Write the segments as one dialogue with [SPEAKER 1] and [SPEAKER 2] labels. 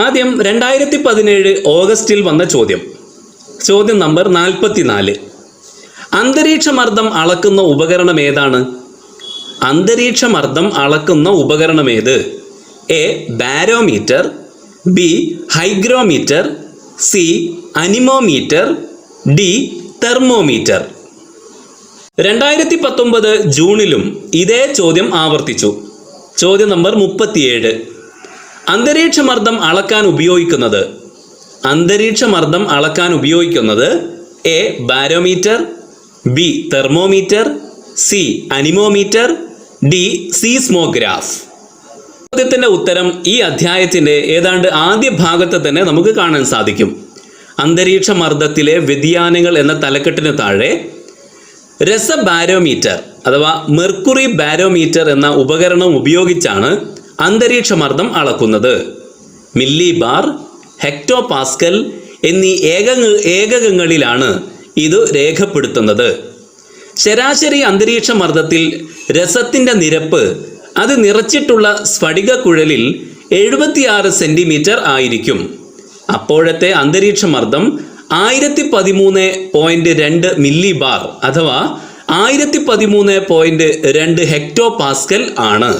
[SPEAKER 1] ആദ്യം 2017 ഓഗസ്റ്റിൽ വന്ന ചോദ്യം നമ്പർ 44. അന്തരീക്ഷമർദ്ദം അളക്കുന്ന ഉപകരണം ഏതാണ്? അന്തരീക്ഷമർദ്ദം അളക്കുന്ന ഉപകരണം ഏത്? A barometer, B hygrometer, C anemometer, D thermometer. 2019 ജൂണിലും ഇതേ ചോദ്യം ആവർത്തിച്ചു. ചോദ്യം നമ്പർ 37. അന്തരീക്ഷമർദ്ദം അളക്കാൻ ഉപയോഗിക്കുന്നത് A barometer, B thermometer, C anemometer, D seismograph. ചോദ്യത്തിൻ്റെ ഉത്തരം ഈ അധ്യായത്തിൻ്റെ ഏതാണ്ട് ആദ്യ ഭാഗത്ത് തന്നെ നമുക്ക് കാണാൻ സാധിക്കും. അന്തരീക്ഷമർദ്ദത്തിലെ വ്യതിയാനങ്ങൾ എന്ന തലക്കെട്ടിന് താഴെ രസബാരോമീറ്റർ അഥവാ മെർക്കുറി ബാരോമീറ്റർ എന്ന ഉപകരണം ഉപയോഗിച്ചാണ് അന്തരീക്ഷമർദ്ദം അളക്കുന്നത്. മില്ലിബാർ, ഹെക്ടോ പാസ്കൽ എന്നീ ഏകകങ്ങളിലാണ് ഇത് രേഖപ്പെടുത്തുന്നത്. ശരാശരി അന്തരീക്ഷമർദ്ദത്തിൽ രസത്തിൻ്റെ നിരപ്പ് അത് നിറച്ചിട്ടുള്ള സ്ഫടിക കുഴലിൽ 76 സെൻറ്റിമീറ്റർ ആയിരിക്കും. അപ്പോഴത്തെ അന്തരീക്ഷമർദ്ദം 1013.2 മില്ലിബാർ അഥവാ 1013.2 ഹെക്ടോ പാസ്കൽ ആണ്.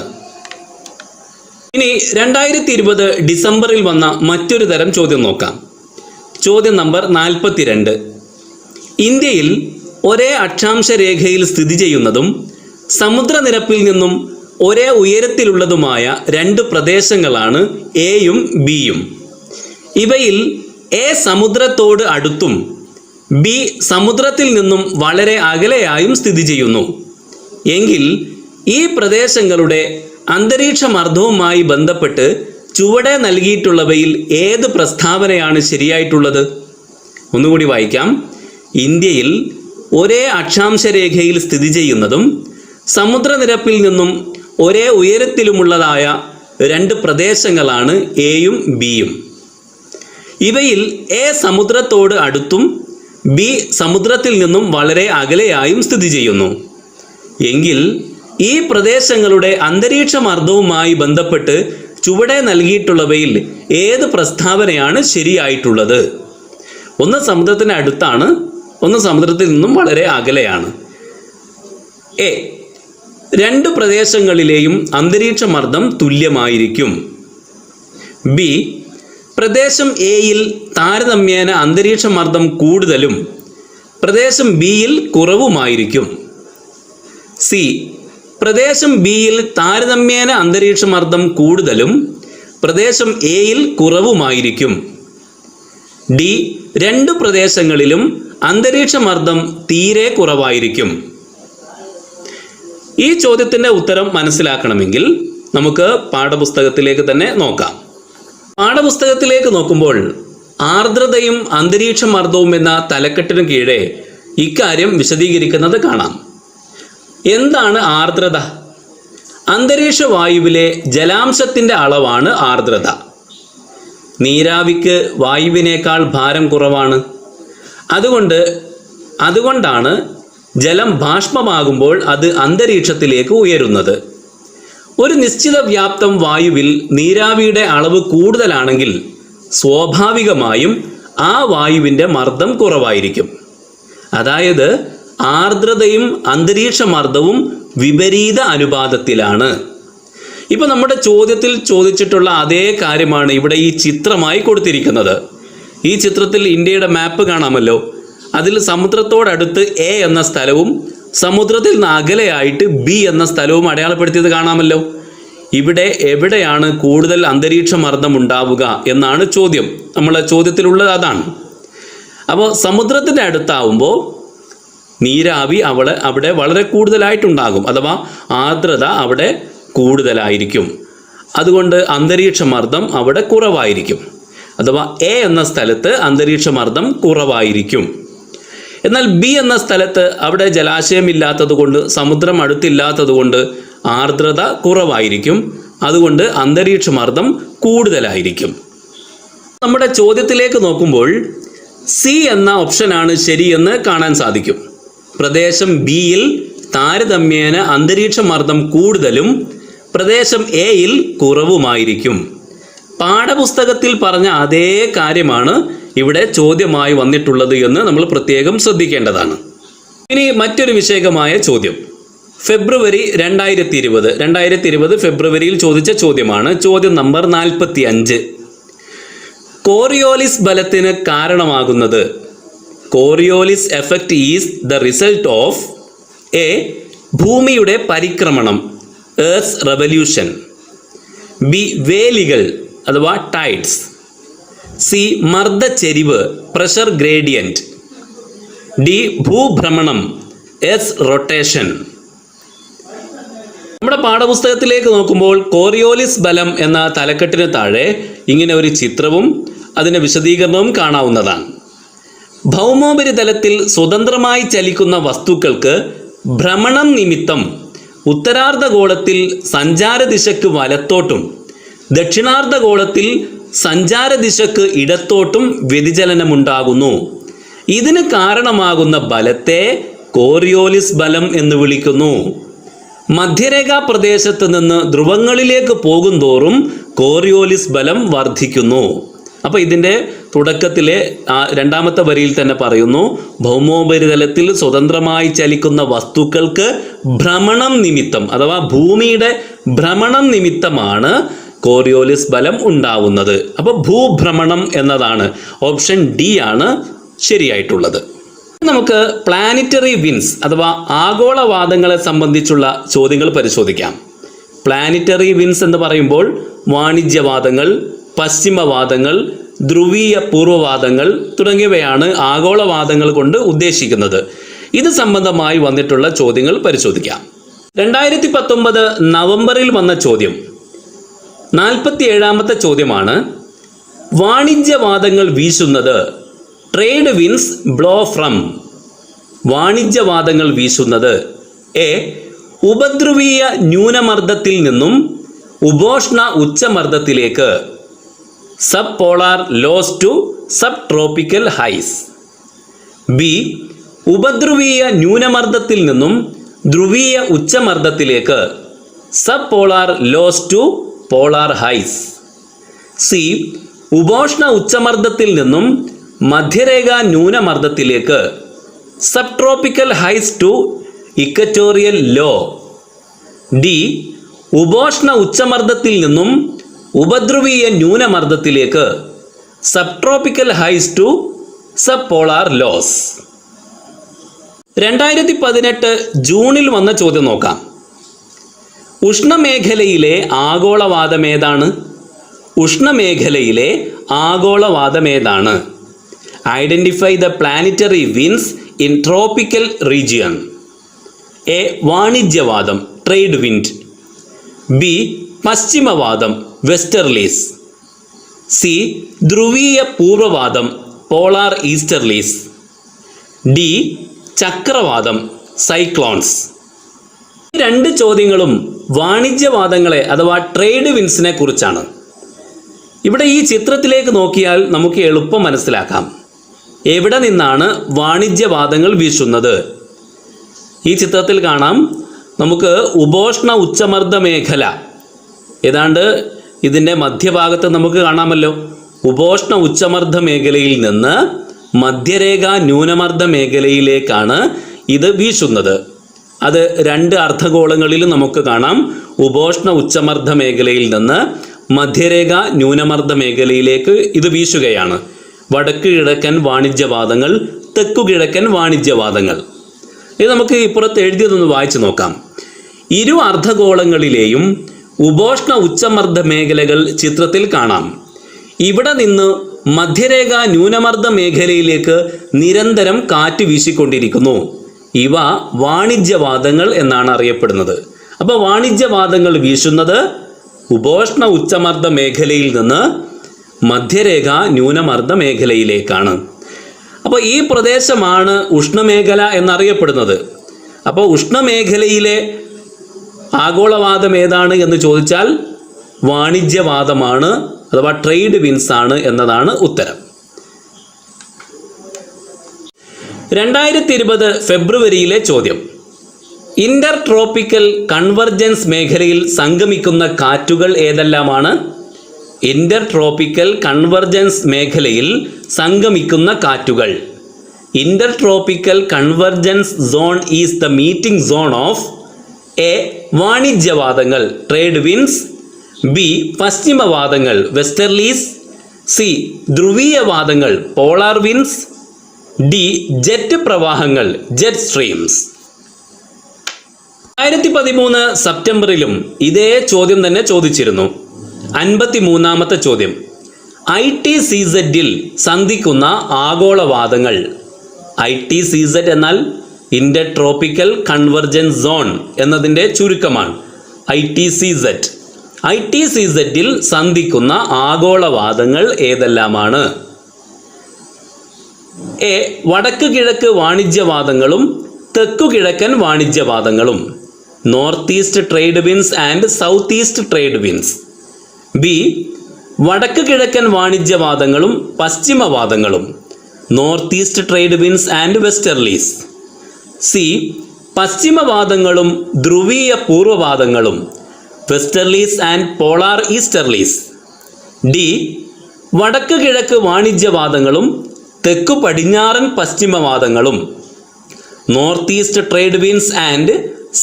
[SPEAKER 1] ഇനി 2020 ഡിസംബറിൽ വന്ന മറ്റൊരു തരം ചോദ്യം നോക്കാം. ചോദ്യം നമ്പർ 42. ഇന്ത്യയിൽ ഒരേ അക്ഷാംശ രേഖയിൽ സ്ഥിതി ചെയ്യുന്നതും സമുദ്രനിരപ്പിൽ നിന്നും ഒരേ ഉയരത്തിലുള്ളതുമായ 2 പ്രദേശങ്ങളാണ് എയും ബിയും. ഇവയിൽ എ സമുദ്രത്തോട് അടുത്തും ബി സമുദ്രത്തിൽ നിന്നും വളരെ അകലെയായും സ്ഥിതി ചെയ്യുന്നു. എങ്കിൽ ഈ പ്രദേശങ്ങളുടെ അന്തരീക്ഷമർദ്ദവുമായി ബന്ധപ്പെട്ട് ചുവടെ നൽകിയിട്ടുള്ളവയിൽ ഏത് പ്രസ്താവനയാണ് ശരിയായിട്ടുള്ളത്? ഒന്നുകൂടി വായിക്കാം. ഇന്ത്യയിൽ ഒരേ അക്ഷാംശ രേഖയിൽ സ്ഥിതി ചെയ്യുന്നതും സമുദ്രനിരപ്പിൽ നിന്നും ഒരേ ഉയരത്തിലുമുള്ളതായ 2 പ്രദേശങ്ങളാണ് എയും ബിയും. ഇവയിൽ എ സമുദ്രത്തോട് അടുത്തും ബി സമുദ്രത്തിൽ നിന്നും വളരെ അകലെയായും സ്ഥിതി ചെയ്യുന്നു. എങ്കിൽ ഈ പ്രദേശങ്ങളുടെ അന്തരീക്ഷമർദ്ദവുമായി ബന്ധപ്പെട്ട് ചുവടെ നൽകിയിട്ടുള്ളവയിൽ ഏത് പ്രസ്താവനയാണ് ശരിയായിട്ടുള്ളത്? ഒന്ന് സമുദ്രത്തിന് അടുത്താണ്, ഒന്ന് സമുദ്രത്തിൽ നിന്നും വളരെ അകലെയാണ്. എ 2 പ്രദേശങ്ങളിലെയും അന്തരീക്ഷമർദ്ദം തുല്യമായിരിക്കും. ബി പ്രദേശം എയിൽ താരതമ്യേന അന്തരീക്ഷമർദ്ദം കൂടുതലും പ്രദേശം ബിയിൽ കുറവുമായിരിക്കും. സി പ്രദേശം ബിയിൽ താരതമ്യേന അന്തരീക്ഷമർദ്ദം കൂടുതലും പ്രദേശം എയിൽ കുറവുമായിരിക്കും. ഡി 2 പ്രദേശങ്ങളിലും അന്തരീക്ഷമർദ്ദം തീരെ കുറവായിരിക്കും. ഈ ചോദ്യത്തിൻ്റെ ഉത്തരം മനസ്സിലാക്കണമെങ്കിൽ നമുക്ക് പാഠപുസ്തകത്തിലേക്ക് തന്നെ നോക്കാം. പാഠപുസ്തകത്തിലേക്ക് നോക്കുമ്പോൾ ആർദ്രതയും അന്തരീക്ഷമർദ്ദവും എന്ന തലക്കെട്ടിന് കീഴെ ഇക്കാര്യം വിശദീകരിക്കുന്നത് കാണാം. എന്താണ് ആർദ്രത? അന്തരീക്ഷ വായുവിലെ ജലാംശത്തിൻ്റെ അളവാണ് ആർദ്രത. നീരാവിക്ക് വായുവിനേക്കാൾ ഭാരം കുറവാണ്. അതുകൊണ്ടാണ് ജലം ബാഷ്പമാകുമ്പോൾ അത് അന്തരീക്ഷത്തിലേക്ക് ഉയരുന്നത്. ഒരു നിശ്ചിത വ്യാപ്തം വായുവിൽ നീരാവിയുടെ അളവ് കൂടുതലാണെങ്കിൽ സ്വാഭാവികമായും ആ വായുവിൻ്റെ മർദ്ദം കുറവായിരിക്കും. അതായത് ആർദ്രതയും അന്തരീക്ഷമർദ്ദവും വിപരീത അനുപാതത്തിലാണ്. ഇപ്പോൾ നമ്മുടെ ചോദ്യത്തിൽ ചോദിച്ചിട്ടുള്ള അതേ കാര്യമാണ് ഇവിടെ ഈ ചിത്രമായി കൊടുത്തിരിക്കുന്നത്. ഈ ചിത്രത്തിൽ ഇന്ത്യയുടെ മാപ്പ് കാണാമല്ലോ. അതിൽ സമുദ്രത്തോടടുത്ത് എ എന്ന സ്ഥലവും സമുദ്രത്തിൽ നിന്ന് അകലെയായിട്ട് ബി എന്ന സ്ഥലവും അടയാളപ്പെടുത്തിയത് കാണാമല്ലോ. ഇവിടെ എവിടെയാണ് കൂടുതൽ അന്തരീക്ഷമർദ്ദം ഉണ്ടാവുക എന്നാണ് ചോദ്യം. നമ്മളെ ചോദ്യത്തിലുള്ളത് അതാണ്. അപ്പോൾ സമുദ്രത്തിൻ്റെ അടുത്താവുമ്പോൾ നീരാവി അവിടെ വളരെ കൂടുതലായിട്ടുണ്ടാകും, അഥവാ ആർദ്രത അവിടെ കൂടുതലായിരിക്കും. അതുകൊണ്ട് അന്തരീക്ഷമർദ്ദം അവിടെ കുറവായിരിക്കും, അഥവാ എ എന്ന സ്ഥലത്ത് അന്തരീക്ഷമർദ്ദം കുറവായിരിക്കും. എന്നാൽ ബി എന്ന സ്ഥലത്ത് അവിടെ ജലാശയമില്ലാത്തത് കൊണ്ട്, സമുദ്രം അടുത്തില്ലാത്തത് കൊണ്ട് ആർദ്രത കുറവായിരിക്കും. അതുകൊണ്ട് അന്തരീക്ഷമർദ്ദം കൂടുതലായിരിക്കും. നമ്മുടെ ചോദ്യത്തിലേക്ക് നോക്കുമ്പോൾ സി എന്ന ഓപ്ഷനാണ് ശരിയെന്ന് കാണാൻ സാധിക്കും. പ്രദേശം ബിയിൽ താരതമ്യേന അന്തരീക്ഷമർദ്ദം കൂടുതലും പ്രദേശം എയിൽ കുറവുമായിരിക്കും. പാഠപുസ്തകത്തിൽ പറഞ്ഞ അതേ കാര്യമാണ് ഇവിടെ ചോദ്യമായി വന്നിട്ടുള്ളത് എന്ന് നമ്മൾ പ്രത്യേകം ശ്രദ്ധിക്കേണ്ടതാണ്. ഇനി മറ്റൊരു വിഷയകമായ ചോദ്യം. ഫെബ്രുവരി 2020 ഫെബ്രുവരിയിൽ ചോദിച്ച ചോദ്യമാണ്. ചോദ്യം നമ്പർ 45. കോറിയോലിസ് ബലത്തിന് കാരണമാകുന്നത്. Coriolis effect is the result of A. ഭൂമിയുടെ പരിക്രമണം, എർത്ത് റെവല്യൂഷൻ. ബി. വേലികൾ അഥവാ ടൈഡ്സ്. സി. മർദ്ദച്ചെരിവ്, പ്രഷർ ഗ്രേഡിയൻറ്റ്. ഡി. ഭൂഭ്രമണം, എർത്ത് റൊട്ടേഷൻ. നമ്മുടെ പാഠപുസ്തകത്തിലേക്ക് നോക്കുമ്പോൾ കോറിയോലിസ് ബലം എന്ന തലക്കെട്ടിന് താഴെ ഇങ്ങനെ ഒരു ചിത്രവും അതിൻ്റെ വിശദീകരണവും കാണാവുന്നതാണ്. ഭൗമോപരിതലത്തിൽ സ്വതന്ത്രമായി ചലിക്കുന്ന വസ്തുക്കൾക്ക് ഭ്രമണം നിമിത്തം ഉത്തരാർദ്ധഗോളത്തിൽ സഞ്ചാരദിശക്ക് വലത്തോട്ടും ദക്ഷിണാർദ്ധഗോളത്തിൽ സഞ്ചാരദിശക്ക് ഇടത്തോട്ടും വ്യതിചലനമുണ്ടാകുന്നു. ഇതിന് കാരണമാകുന്ന ബലത്തെ കോറിയോലിസ് ബലം എന്ന് വിളിക്കുന്നു. മധ്യരേഖാ പ്രദേശത്ത് നിന്ന് ധ്രുവങ്ങളിലേക്ക് പോകുന്തോറും കോറിയോലിസ് ബലം വർദ്ധിക്കുന്നു. അപ്പോൾ ഇതിൻ്റെ തുടക്കത്തിലെ രണ്ടാമത്തെ വരിയിൽ തന്നെ പറയുന്നു, ഭൗമോപരിതലത്തിൽ സ്വതന്ത്രമായി ചലിക്കുന്ന വസ്തുക്കൾക്ക് ഭ്രമണം നിമിത്തം അഥവാ ഭൂമിയുടെ ഭ്രമണം നിമിത്തമാണ് കോറിയോലിസ് ബലം ഉണ്ടാവുന്നത്. അപ്പോൾ ഭൂഭ്രമണം എന്നതാണ് ഓപ്ഷൻ ഡി ആണ് ശരിയായിട്ടുള്ളത്. നമുക്ക് പ്ലാനിറ്ററി വിൻസ് അഥവാ ആഗോളവാദങ്ങളെ സംബന്ധിച്ചുള്ള ചോദ്യങ്ങൾ പരിശോധിക്കാം. പ്ലാനിറ്ററി വിൻസ് എന്ന് പറയുമ്പോൾ വാണിജ്യവാദങ്ങൾ, പശ്ചിമവാദങ്ങൾ, ധ്രുവീയ പൂർവ്വവാദങ്ങൾ തുടങ്ങിയവയാണ് ആഗോളവാദങ്ങൾ കൊണ്ട് ഉദ്ദേശിക്കുന്നത്. ഇത് സംബന്ധമായി വന്നിട്ടുള്ള ചോദ്യങ്ങൾ പരിശോധിക്കാം. 2019 നവംബറിൽ വന്ന ചോദ്യം 47ാമത്തെ ചോദ്യമാണ്. വാണിജ്യവാദങ്ങൾ വീശുന്നത്. Trade winds blow from. വാണിജ്യവാദങ്ങൾ വീശുന്നത് എ. ഉപധ്രുവീയ ന്യൂനമർദ്ദത്തിൽ നിന്നും ഉപോഷ്ണ ഉച്ചമർദ്ദത്തിലേക്ക്, subpolar lows to subtropical highs. B. ഉപധ്രുവീയ ന്യൂനമർദ്ദത്തിൽ നിന്നും ധ്രുവീയ ഉച്ചമർദ്ദത്തിലേക്ക്, subpolar lows to polar highs. C. ഉപോഷ്ണ ഉച്ചമർദ്ദത്തിൽ നിന്നും മധ്യരേഖാ ന്യൂനമർദ്ദത്തിലേക്ക്, subtropical highs to equatorial low. D. ഉപോഷ്ണ ഉച്ചമർദ്ദത്തിൽ നിന്നും ഉപധ്രുവീയ ന്യൂനമർദ്ദത്തിലേക്ക്, subtropical highs to subpolar lows. 2018 ജൂണിൽ വന്ന ചോദ്യം നോക്കാം. ഉഷ്ണമേഖലയിലെ ആഗോളവാദമേതാണ്? ഉഷ്ണമേഖലയിലെ ആഗോളവാദമേതാണ്? Identify the planetary winds in tropical region. A. വാണിജ്യവാദം, ട്രേഡ് വിൻഡ്. ബി. പശ്ചിമവാദം, വെസ്റ്റർലീസ്. സി. ധ്രുവീയ പൂർവ്വവാദം, പോളാർ ഈസ്റ്റർലീസ്. ഡി. ചക്രവാദം, സൈക്ലോൺസ്. ഈ രണ്ട് ചോദ്യങ്ങളും വാണിജ്യവാദങ്ങളെ അഥവാ ട്രേഡ് വിൻസിനെ കുറിച്ചാണ്. ഇവിടെ ഈ ചിത്രത്തിലേക്ക് നോക്കിയാൽ നമുക്ക് എളുപ്പം മനസ്സിലാക്കാം എവിടെ നിന്നാണ് വാണിജ്യവാദങ്ങൾ വീശുന്നത്. ഈ ചിത്രത്തിൽ കാണാം നമുക്ക് ഉപോഷ്ണ ഉച്ചമർദ്ദ മേഖല ഏതാണ്ട് ഇതിൻ്റെ മധ്യഭാഗത്ത് നമുക്ക് കാണാമല്ലോ. ഉപോഷ്ണ ഉച്ചമർദ്ദ മേഖലയിൽ നിന്ന് മധ്യരേഖാ ന്യൂനമർദ്ദ മേഖലയിലേക്കാണ് ഇത് വീശുന്നത്. അത് രണ്ട് അർദ്ധഗോളങ്ങളിലും നമുക്ക് കാണാം. ഉപോഷ്ണ ഉച്ചമർദ്ദ മേഖലയിൽ നിന്ന് മധ്യരേഖാ ന്യൂനമർദ്ദ മേഖലയിലേക്ക് ഇത് വീശുകയാണ്. വടക്ക് കിഴക്കൻ വാണിജ്യവാദങ്ങൾ, തെക്കു കിഴക്കൻ വാണിജ്യവാദങ്ങൾ. ഇത് നമുക്ക് ഇപ്പുറത്ത് എഴുതിയതൊന്ന് വായിച്ചു നോക്കാം. ഇരു അർദ്ധഗോളങ്ങളിലെയും ഉപോഷ്ണ ഉച്ചമർദ്ദ മേഖലകൾ ചിത്രത്തിൽ കാണാം. ഇവിടെ നിന്ന് മധ്യരേഖാ ന്യൂനമർദ്ദ മേഖലയിലേക്ക് നിരന്തരം കാറ്റ് വീശിക്കൊണ്ടിരിക്കുന്നു. ഇവ വാണിജ്യവാദങ്ങൾ എന്നാണ് അറിയപ്പെടുന്നത്. അപ്പോൾ വാണിജ്യവാദങ്ങൾ വീശുന്നത് ഉപോഷ്ണ ഉച്ചമർദ്ദ മേഖലയിൽ നിന്ന് മധ്യരേഖാ ന്യൂനമർദ്ദ മേഖലയിലേക്കാണ്. അപ്പോൾ ഈ പ്രദേശമാണ് ഉഷ്ണമേഖല എന്നറിയപ്പെടുന്നത്. അപ്പോൾ ഉഷ്ണമേഖലയിലെ ആഗോളവാദം ഏതാണ് എന്ന് ചോദിച്ചാൽ വാണിജ്യവാദമാണ് അഥവാ ട്രേഡ് വിൻസ് ആണ് എന്നതാണ് ഉത്തരം. 2020 ഫെബ്രുവരിയിലെ ചോദ്യം. ഇന്റർ ട്രോപ്പിക്കൽ കൺവർജൻസ് മേഖലയിൽ സംഗമിക്കുന്ന കാറ്റുകൾ ഏതെല്ലാമാണ്? ഇന്റർ ട്രോപ്പിക്കൽ കൺവർജൻസ് മേഖലയിൽ സംഗമിക്കുന്ന കാറ്റുകൾ. Intertropical convergence zone is the meeting zone of A. വാണിജ്യവാദങ്ങൾ ട്രേഡ് വിൻസ്, ബി. പശ്ചിമവാദങ്ങൾ വെസ്റ്റർലീസ്, സി. ധ്രുവീയവാദങ്ങൾ പോളാർ വിൻസ്, ഡി. ജെറ്റ് പ്രവാഹങ്ങൾ ജെറ്റ് സ്ട്രീംസ്. 2013 സെപ്റ്റംബറിലും ഇതേ ചോദ്യം തന്നെ ചോദിച്ചിരുന്നു. 53ാമത്തെ ചോദ്യം. ITCZൽ സന്ധിക്കുന്ന ആഗോളവാദങ്ങൾ. ITCZ എന്നാൽ ഇന്റർ ട്രോപ്പിക്കൽ കൺവർജൻസ് സോൺ എന്നതിൻ്റെ ചുരുക്കമാണ് ITCZ. ITCZൽ സന്ധിക്കുന്ന ആഗോളവാദങ്ങൾ ഏതെല്ലാമാണ്? എ. വടക്ക് കിഴക്ക് വാണിജ്യവാദങ്ങളും തെക്കു കിഴക്കൻ വാണിജ്യവാദങ്ങളും, north east trade winds and south east trade winds. B. വടക്ക് കിഴക്കൻ വാണിജ്യവാദങ്ങളും പശ്ചിമവാദങ്ങളും, north east trade winds and westerlies. C. പശ്ചിമവാദങ്ങളും ധ്രുവീയ പൂർവ്വവാദങ്ങളും, westerlies and polar easterlies. D. വടക്ക് കിഴക്ക് വാണിജ്യവാദങ്ങളും തെക്കു പടിഞ്ഞാറൻ പശ്ചിമവാദങ്ങളും, north east trade winds and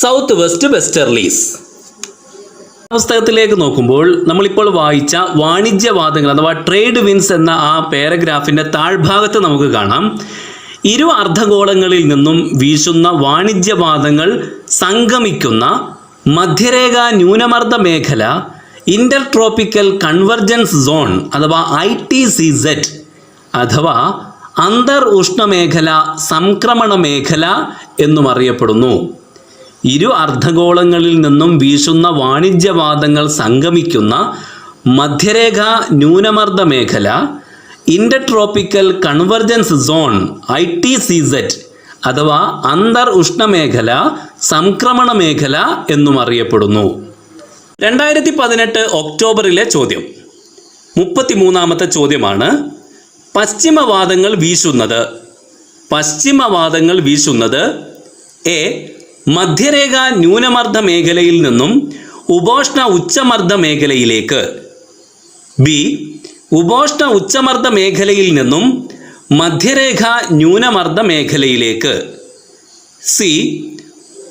[SPEAKER 1] south west westerlies. പുസ്തകത്തിലേക്ക് നോക്കുമ്പോൾ നമ്മളിപ്പോൾ വായിച്ച വാണിജ്യവാദങ്ങൾ അഥവാ ട്രേഡ് വിൻസ് എന്ന ആ പാരഗ്രാഫിൻ്റെ താഴ്ഭാഗത്ത് നമുക്ക് കാണാം, ഇരു അർദ്ധഗോളങ്ങളിൽ നിന്നും വീശുന്ന വാണിജ്യവാദങ്ങൾ സംഗമിക്കുന്ന മധ്യരേഖാ ന്യൂനമർദ്ദ മേഖല ഇന്റർ ട്രോപ്പിക്കൽ കൺവർജൻസ് സോൺ അഥവാ ITCZ അഥവാ അന്തർ ഉഷ്ണമേഖല സംക്രമണ മേഖല എന്നും അറിയപ്പെടുന്നു. ഇരു അർദ്ധഗോളങ്ങളിൽ നിന്നും വീശുന്ന വാണിജ്യവാദങ്ങൾ സംഗമിക്കുന്ന മധ്യരേഖാ ന്യൂനമർദ്ദ മേഖല Inter tropical convergence zone ITCZ അഥവാ അന്തർ ഉഷ്ണമേഖല സംക്രമണ മേഖല എന്നും അറിയപ്പെടുന്നു. 2018 ഒക്ടോബറിലെ ചോദ്യം. 33ാമത്തെ ചോദ്യമാണ്. പശ്ചിമവാദങ്ങൾ വീശുന്നത് എ. മധ്യരേഖാ ന്യൂനമർദ്ദ മേഖലയിൽ നിന്നും ഉപോഷ്ണ ഉച്ചമർദ്ദ മേഖലയിലേക്ക്, ബി. ഉപോഷ്ണ ഉച്ചമർദ്ദ മേഖലയിൽ നിന്നും മധ്യരേഖാ ന്യൂനമർദ്ദ മേഖലയിലേക്ക്, സി.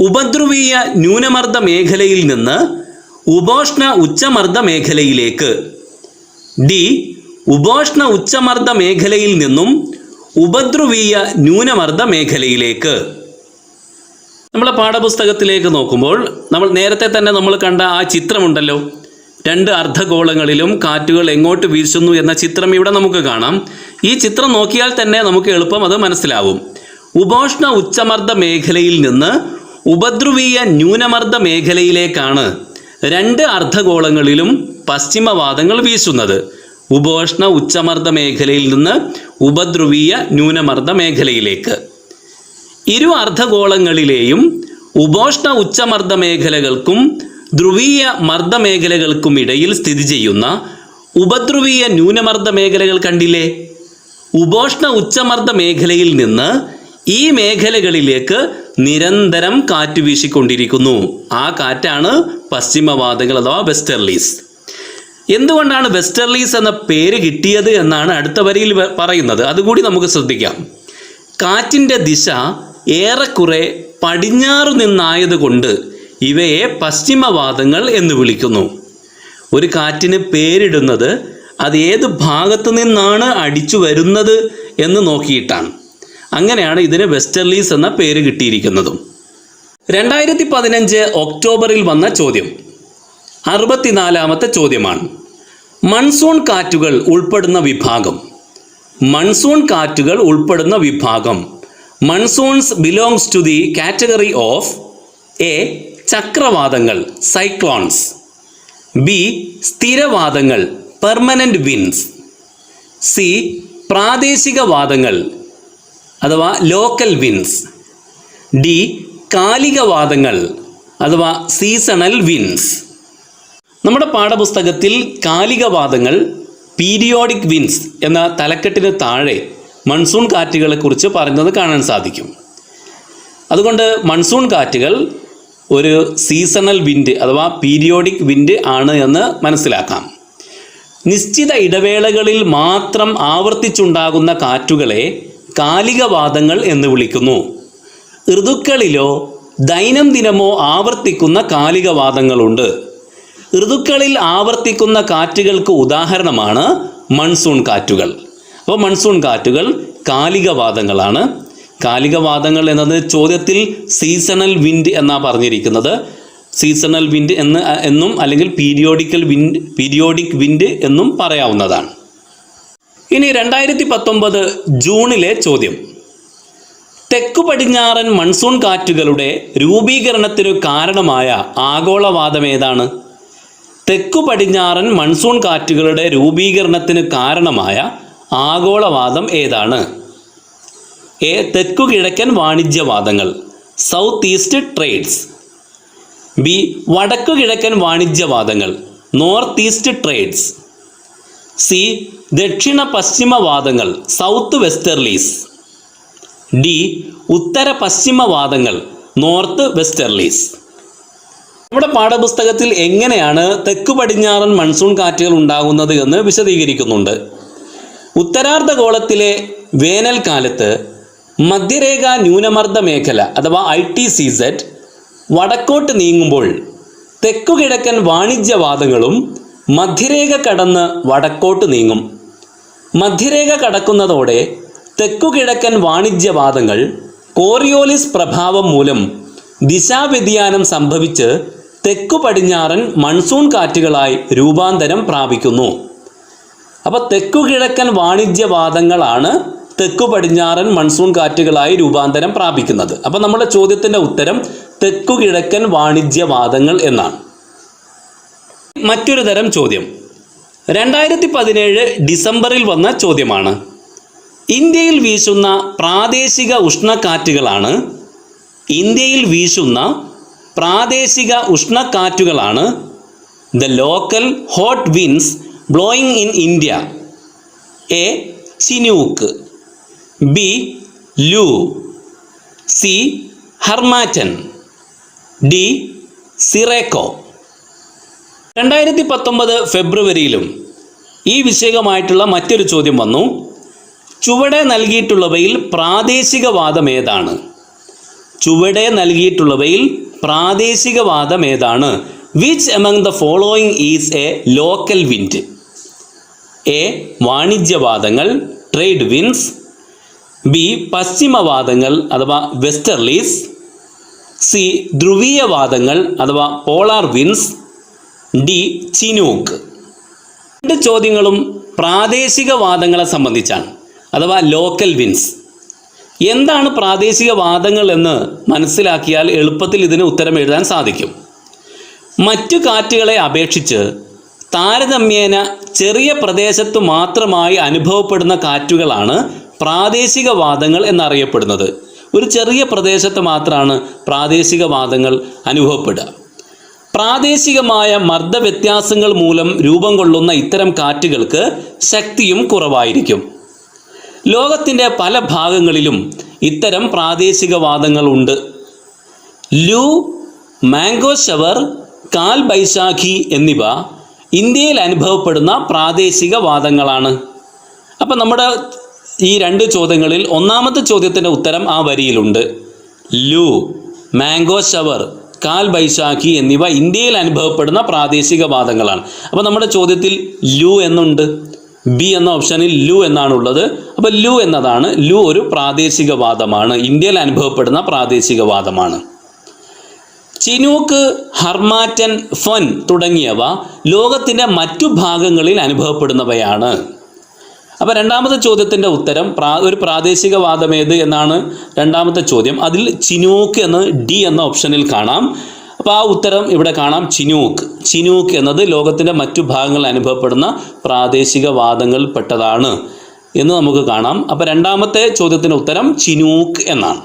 [SPEAKER 1] ഉപധ്രുവീയ ന്യൂനമർദ്ദ മേഖലയിൽ നിന്ന് ഉപോഷ്ണ ഉച്ചമർദ്ദ മേഖലയിലേക്ക്, ഡി. ഉപോഷ്ണ ഉച്ചമർദ്ദ മേഖലയിൽ നിന്നും ഉപധ്രുവീയ ന്യൂനമർദ്ദ മേഖലയിലേക്ക്. നമ്മളെ പാഠപുസ്തകത്തിലേക്ക് നോക്കുമ്പോൾ നമ്മൾ നേരത്തെ തന്നെ നമ്മൾ കണ്ട ആ ചിത്രമുണ്ടല്ലോ, രണ്ട് അർദ്ധഗോളങ്ങളിലും കാറ്റുകൾ എങ്ങോട്ട് വീശുന്നു എന്ന ചിത്രം ഇവിടെ നമുക്ക് കാണാം. ഈ ചിത്രം നോക്കിയാൽ തന്നെ നമുക്ക് എളുപ്പം അത് മനസ്സിലാവും. ഉപോഷ്ണ ഉച്ചമർദ്ദ മേഖലയിൽ നിന്ന് ഉപധ്രുവീയ ന്യൂനമർദ്ദ മേഖലയിലേക്കാണ് രണ്ട് അർദ്ധഗോളങ്ങളിലും പശ്ചിമവാദങ്ങൾ വീശുന്നത്. ഉപോഷ്ണ ഉച്ചമർദ്ദ മേഖലയിൽ നിന്ന് ഉപധ്രുവീയ ന്യൂനമർദ്ദ മേഖലയിലേക്ക്. ഇരു അർദ്ധഗോളങ്ങളിലെയും ഉപോഷ്ണ ഉച്ചമർദ്ദ മേഖലകൾക്കും ധ്രുവീയ മർദ്ദ മേഖലകൾക്കും ഇടയിൽ സ്ഥിതി ചെയ്യുന്ന ഉപധ്രുവീയ ന്യൂനമർദ്ദ മേഖലകൾ കണ്ടില്ലേ? ഉപോഷ്ണ ഉച്ചമർദ്ദ മേഖലയിൽ നിന്ന് ഈ മേഖലകളിലേക്ക് നിരന്തരം കാറ്റ് വീശിക്കൊണ്ടിരിക്കുന്നു. ആ കാറ്റാണ് പശ്ചിമവാദങ്ങൾ അഥവാ വെസ്റ്റർലീസ്. എന്തുകൊണ്ടാണ് വെസ്റ്റർലീസ് എന്ന പേര് കിട്ടിയത് എന്നാണ് അടുത്ത വരിയിൽ പറയുന്നത്. അതുകൂടി നമുക്ക് ശ്രദ്ധിക്കാം. കാറ്റിൻ്റെ ദിശ ഏറെക്കുറെ പടിഞ്ഞാറു നിന്നായതുകൊണ്ട് ഇവയെ പശ്ചിമവാദങ്ങൾ എന്ന് വിളിക്കുന്നു. ഒരു കാറ്റിന് പേരിടുന്നത് അത് ഏത് ഭാഗത്തു നിന്നാണ് അടിച്ചു വരുന്നത് എന്ന് നോക്കിയിട്ടാണ്. അങ്ങനെയാണ് ഇതിന് വെസ്റ്റർലീസ് എന്ന പേര് കിട്ടിയിരിക്കുന്നതും. 2015 ഒക്ടോബറിൽ വന്ന ചോദ്യം 64ാമത്തെ ചോദ്യമാണ്. മൺസൂൺ കാറ്റുകൾ ഉൾപ്പെടുന്ന വിഭാഗം. Monsoons belongs to the category of A. ചക്രവാതങ്ങൾ സൈക്ലോൺസ്, ബി. സ്ഥിരവാദങ്ങൾ പെർമനന്റ് വിൻസ്, സി. പ്രാദേശിക വാദങ്ങൾ അഥവാ ലോക്കൽ വിൻസ്, ഡി. കാലികവാദങ്ങൾ അഥവാ സീസണൽ വിൻസ്. നമ്മുടെ പാഠപുസ്തകത്തിൽ കാലികവാദങ്ങൾ പീരിയോഡിക് വിൻസ് എന്ന തലക്കെട്ടിന് താഴെ മൺസൂൺ കാറ്റുകളെക്കുറിച്ച് പറയുന്നത് കാണാൻ സാധിക്കും. അതുകൊണ്ട് മൺസൂൺ കാറ്റുകൾ ഒരു സീസണൽ വിൻഡ് അഥവാ പീരിയോഡിക് വിൻഡ് ആണ് എന്ന് മനസ്സിലാക്കാം. നിശ്ചിത ഇടവേളകളിൽ മാത്രം ആവർത്തിച്ചുണ്ടാകുന്ന കാറ്റുകളെ കാലികവാതങ്ങൾ എന്ന് വിളിക്കുന്നു. ഋതുക്കളിലോ ദൈനംദിനമോ ആവർത്തിക്കുന്ന കാലികവാതങ്ങളുണ്ട്. ഋതുക്കളിൽ ആവർത്തിക്കുന്ന കാറ്റുകൾക്ക് ഉദാഹരണമാണ് മൺസൂൺ കാറ്റുകൾ. അപ്പോൾ മൺസൂൺ കാറ്റുകൾ കാലികവാതങ്ങളാണ്. കാലികവാതങ്ങൾ എന്നത് ചോദ്യത്തിൽ സീസണൽ വിൻഡ് എന്നാണ് പറഞ്ഞിരിക്കുന്നത്. സീസണൽ വിൻഡ് എന്നും അല്ലെങ്കിൽ പീരിയോഡിക് വിൻഡ് എന്നും പറയാവുന്നതാണ്. ഇനി 2019 ജൂണിലെ ചോദ്യം. തെക്കു പടിഞ്ഞാറൻ മൺസൂൺ കാറ്റുകളുടെ രൂപീകരണത്തിനു കാരണമായ ആഗോളവാദം ഏതാണ്? തെക്കു പടിഞ്ഞാറൻ മൺസൂൺ കാറ്റുകളുടെ രൂപീകരണത്തിന് കാരണമായ ആഗോളവാദം ഏതാണ്? എ. തെക്കു കിഴക്കൻ വാണിജ്യവാദങ്ങൾ, സൗത്ത് ഈസ്റ്റ് ട്രേഡ്സ്. ബി. വടക്കു കിഴക്കൻ വാണിജ്യവാദങ്ങൾ, നോർത്ത് ഈസ്റ്റ് ട്രേഡ്സ്. സി. ദക്ഷിണ പശ്ചിമവാദങ്ങൾ, സൗത്ത് വെസ്റ്റർലീസ്. ഡി. ഉത്തര പശ്ചിമവാദങ്ങൾ, നോർത്ത് വെസ്റ്റർലീസ്. നമ്മുടെ പാഠപുസ്തകത്തിൽ എങ്ങനെയാണ് തെക്കു പടിഞ്ഞാറൻ മൺസൂൺ കാറ്റുകൾ ഉണ്ടാകുന്നത് എന്ന് വിശദീകരിക്കുന്നുണ്ട്. ഉത്തരാർദ്ധഗോളത്തിലെ വേനൽക്കാലത്ത് മധ്യരേഖ ന്യൂനമർദ്ദ മേഖല അഥവാ ITCZ വടക്കോട്ട് നീങ്ങുമ്പോൾ തെക്കു കിഴക്കൻ വാണിജ്യവാദങ്ങളും മധ്യരേഖ കടന്ന് വടക്കോട്ട് നീങ്ങും. മധ്യരേഖ കടക്കുന്നതോടെ തെക്കു കിഴക്കൻ വാണിജ്യവാദങ്ങൾ കോറിയോലിസ് പ്രഭാവം മൂലം ദിശാവ്യതിയാനം സംഭവിച്ച് തെക്കു പടിഞ്ഞാറൻ മൺസൂൺ കാറ്റുകളായി രൂപാന്തരം പ്രാപിക്കുന്നു. അപ്പോൾ തെക്കു കിഴക്കൻ വാണിജ്യവാദങ്ങളാണ് തെക്കു പടിഞ്ഞാറൻ മൺസൂൺ കാറ്റുകളായി രൂപാന്തരം പ്രാപിക്കുന്നത്. അപ്പോൾ നമ്മുടെ ചോദ്യത്തിൻ്റെ ഉത്തരം തെക്കു കിഴക്കൻ വാണിജ്യവാദങ്ങൾ എന്നാണ്. മറ്റൊരു തരം ചോദ്യം 2017 ഡിസംബറിൽ വന്ന ചോദ്യമാണ്. ഇന്ത്യയിൽ വീശുന്ന പ്രാദേശിക ഉഷ്ണക്കാറ്റുകളാണ് the local hot winds blowing in India. A. Chinook. B. Loo. C. Harmattan. D. Sirocco. 2019 ഫെബ്രുവരിയിലും ഈ വിഷയമായിട്ടുള്ള മറ്റൊരു ചോദ്യം വന്നു. ചുവടെ നൽകിയിട്ടുള്ളവയിൽ പ്രാദേശികവാദം ഏതാണ്? Which among the following is a local wind? A. വാണിജ്യവാദങ്ങൾ, ട്രേഡ് വിൻഡ്സ്. ബി. പശ്ചിമവാദങ്ങൾ അഥവാ വെസ്റ്റർലീസ്. സി. ധ്രുവീയവാദങ്ങൾ അഥവാ പോളാർ വിൻഡ്സ്. ഡി. ചിനൂക്ക്. രണ്ട് ചോദ്യങ്ങളും പ്രാദേശികവാദങ്ങളെ സംബന്ധിച്ചാണ് അഥവാ ലോക്കൽ വിൻഡ്സ്. എന്താണ് പ്രാദേശികവാദങ്ങൾ എന്ന് മനസ്സിലാക്കിയാൽ എളുപ്പത്തിൽ ഇതിന് ഉത്തരം എഴുതാൻ സാധിക്കും. മറ്റു കാറ്റുകളെ അപേക്ഷിച്ച് താരതമ്യേന ചെറിയ പ്രദേശത്ത് മാത്രമായി അനുഭവപ്പെടുന്ന കാറ്റുകളാണ് പ്രാദേശികവാദങ്ങൾ എന്നറിയപ്പെടുന്നത്. ഒരു ചെറിയ പ്രദേശത്ത് മാത്രമാണ് പ്രാദേശികവാദങ്ങൾ അനുഭവപ്പെടുക. പ്രാദേശികമായ മർദ്ദവ്യത്യാസങ്ങൾ മൂലം രൂപം കൊള്ളുന്ന ഇത്തരം കാറ്റുകൾക്ക് ശക്തിയും കുറവായിരിക്കും. ലോകത്തിൻ്റെ പല ഭാഗങ്ങളിലും ഇത്തരം പ്രാദേശികവാദങ്ങളുണ്ട്. ലൂ, മാംഗോ ഷവർ, കാൽ ബൈശാഖി എന്നിവ ഇന്ത്യയിൽ അനുഭവപ്പെടുന്ന പ്രാദേശികവാദങ്ങളാണ്. അപ്പം നമ്മുടെ ഈ രണ്ട് ചോദ്യങ്ങളിൽ ഒന്നാമത്തെ ചോദ്യത്തിൻ്റെ ഉത്തരം ആ വരിയിലുണ്ട്. ലൂ, മാംഗോ ഷവർ, കാൽ ബൈശാഖി എന്നിവ ഇന്ത്യയിൽ അനുഭവപ്പെടുന്ന പ്രാദേശികവാദങ്ങളാണ്. അപ്പോൾ നമ്മുടെ ചോദ്യത്തിൽ ലൂ എന്നുണ്ട്, ബി എന്ന ഓപ്ഷനിൽ ലൂ എന്നാണുള്ളത്. അപ്പോൾ ലൂ ഒരു പ്രാദേശികവാദമാണ്, ഇന്ത്യയിൽ അനുഭവപ്പെടുന്ന പ്രാദേശികവാദമാണ്. ചിനൂക്ക്, ഹർമാറ്റൻ, ഫൻ തുടങ്ങിയവ ലോകത്തിൻ്റെ മറ്റു ഭാഗങ്ങളിൽ അനുഭവപ്പെടുന്നവയാണ്. അപ്പോൾ രണ്ടാമത്തെ ചോദ്യത്തിൻ്റെ ഉത്തരം ഒരു പ്രാദേശികവാദം ഏത് എന്നാണ് രണ്ടാമത്തെ ചോദ്യം. അതിൽ ചിനൂക്ക് എന്ന് ഡി എന്ന ഓപ്ഷനിൽ കാണാം. അപ്പോൾ ആ ഉത്തരം ഇവിടെ കാണാം, ചിനൂക്ക് എന്നത് ലോകത്തിൻ്റെ മറ്റു ഭാഗങ്ങളിൽ അനുഭവപ്പെടുന്ന പ്രാദേശികവാദങ്ങളിൽ പെട്ടതാണ് എന്ന് നമുക്ക് കാണാം. അപ്പോൾ രണ്ടാമത്തെ ചോദ്യത്തിൻ്റെ ഉത്തരം ചിനൂക്ക് എന്നാണ്.